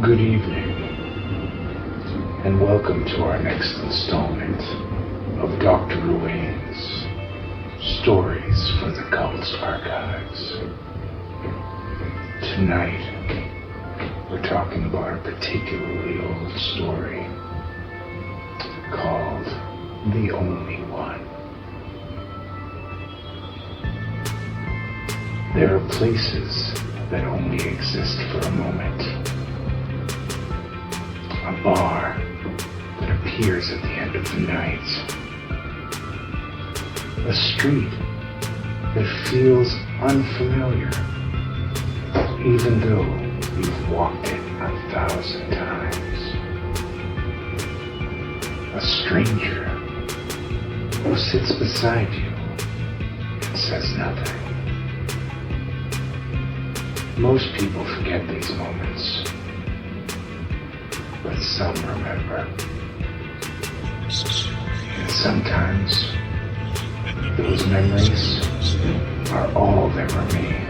Good evening, and welcome to our next installment of Dr. Ruane's Stories from the Cult's Archives. Tonight, we're talking about a particularly old story called The Only One. There are places that only exist for a moment. A bar that appears at the end of the night. A street that feels unfamiliar, even though you've walked it 1,000 times. A stranger who sits beside you and says nothing. Most people forget these moments, but some remember. And sometimes, those memories are all that remain.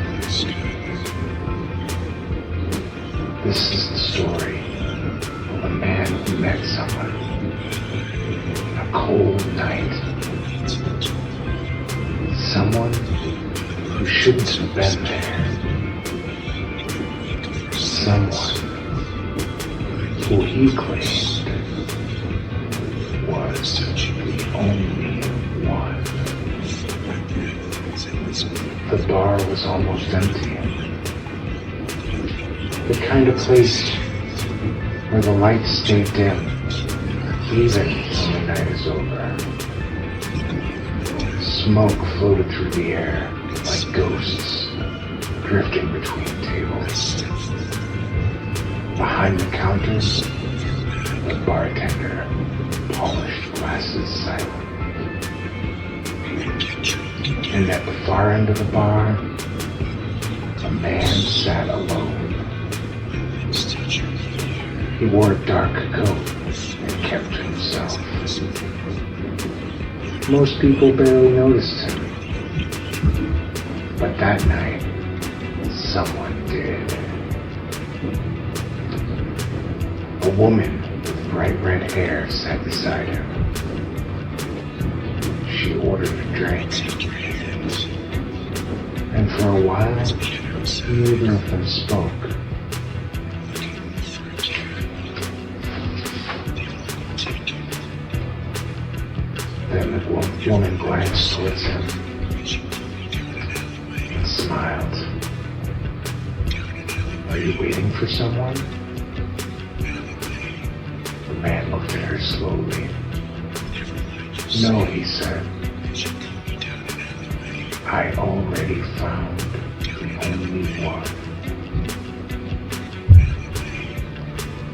This is the story of a man who met someone on a cold night. Someone who shouldn't have been there. Someone who he claimed was the only one. The bar was almost empty. The kind of place where the lights stay dim, even when the night is over. Smoke floated through the air like ghosts drifting between tables. Behind the counters, the bartender polished glasses silently. And at the far end of the bar, a man sat alone. He wore a dark coat and kept to himself. Most people barely noticed him. But that night, someone did. A woman with bright red hair sat beside him. She ordered a drink. And for a while, neither of them spoke. Then the woman glanced towards him and smiled. Are you waiting for someone? The man looked at her slowly. No, he said. I already found the only one.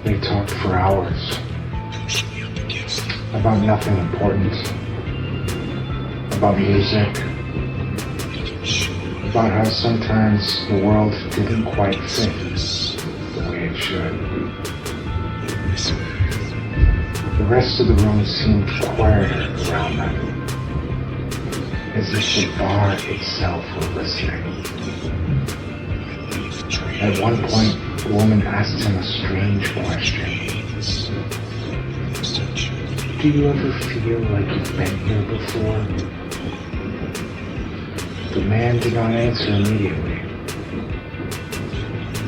They talked for hours about nothing important, about music, about how sometimes the world didn't quite fit the way it should. The rest of the room seemed quieter around them, as if the bar itself were listening. At one point, the woman asked him a strange question. Do you ever feel like you've been here before? The man did not answer immediately.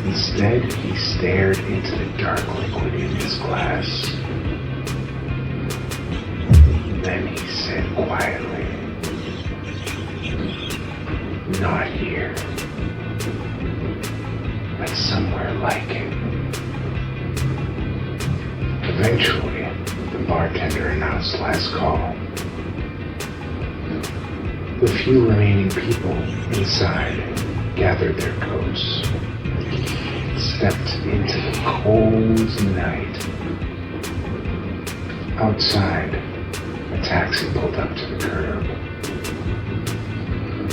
Instead, he stared into the dark liquid in his glass. Then he said quietly, not here, but somewhere like it. Eventually, the bartender announced last call. The few remaining people inside gathered their coats, stepped into the cold night. Outside, a taxi pulled up to the curb.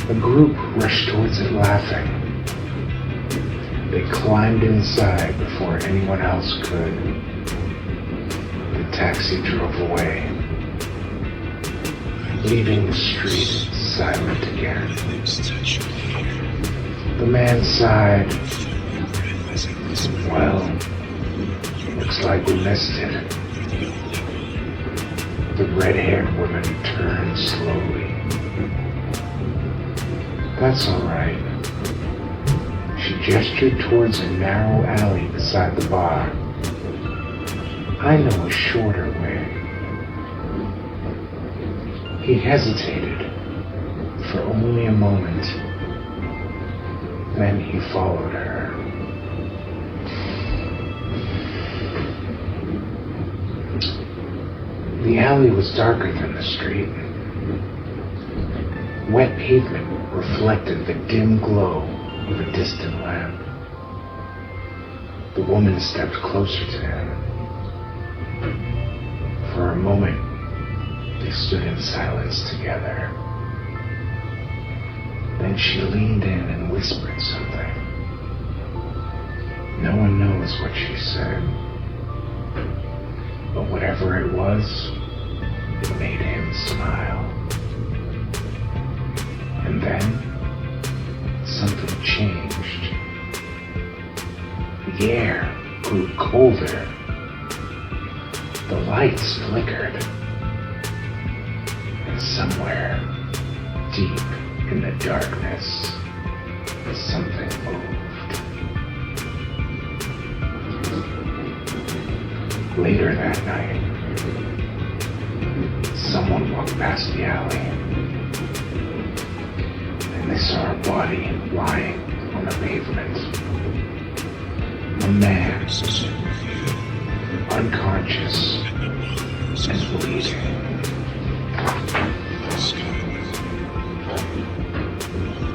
A group rushed towards it laughing. They climbed inside before anyone else could. The taxi drove away, leaving the street silent again. The man sighed. Well, Looks like we missed it. The red-haired woman turned slowly. That's all right. She gestured towards a narrow alley beside the bar. I know a shorter way. He hesitated for only a moment. Then he followed her. The alley was darker than the street. Wet pavement reflected the dim glow of a distant lamp. The woman stepped closer to him. For a moment, they stood in silence together. Then she leaned in and whispered something. No one knows what she said. But whatever it was, it made him smile. And then, something changed. The air grew colder. The lights flickered. And somewhere, deep in the darkness, something moved. Later that night, someone walked past the alley, and they saw a body lying on the pavement. A man, unconscious and bleeding.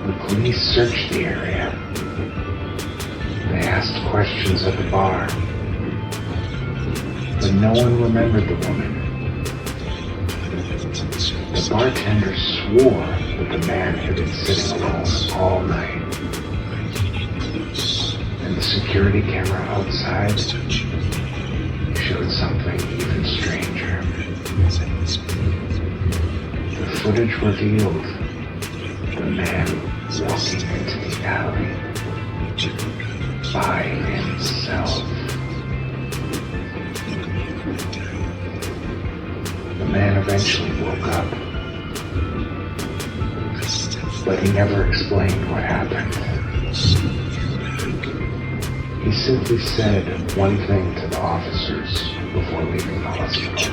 The police searched the area. They asked questions at the bar, but no one remembered the woman. The bartender swore that the man had been sitting alone all night. And the security camera outside showed something even stranger. The footage revealed the man walking into the alley by himself. The man eventually woke up, but he never explained what happened. He simply said one thing to the officers before leaving the hospital.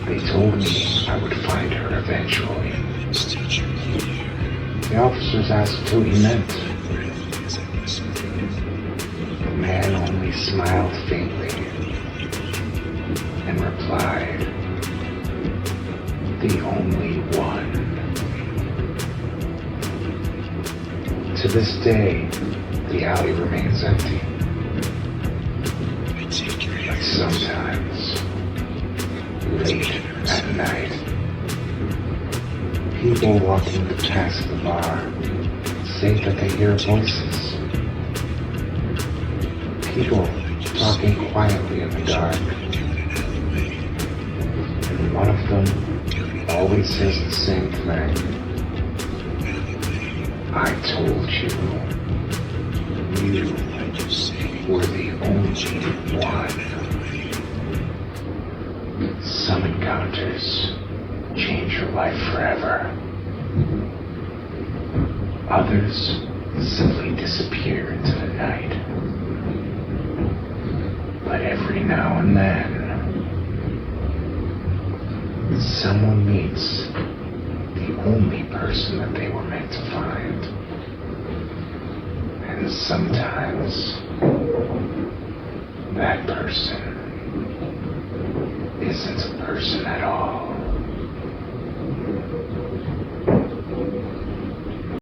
They told me I would find her eventually. The officers asked who he meant. The man only smiled faintly and replied, "The only one." To this day, the alley remains empty. But sometimes, late at night, people walking past the bar say that they hear voices. People talking quietly in the dark. And one of them always says the same thing. I told you, you were the only one. Some encounters change your life forever. Others simply disappear into the night. But every now and then, someone meets the only person that they were meant to find. And sometimes, that person isn't a person at all.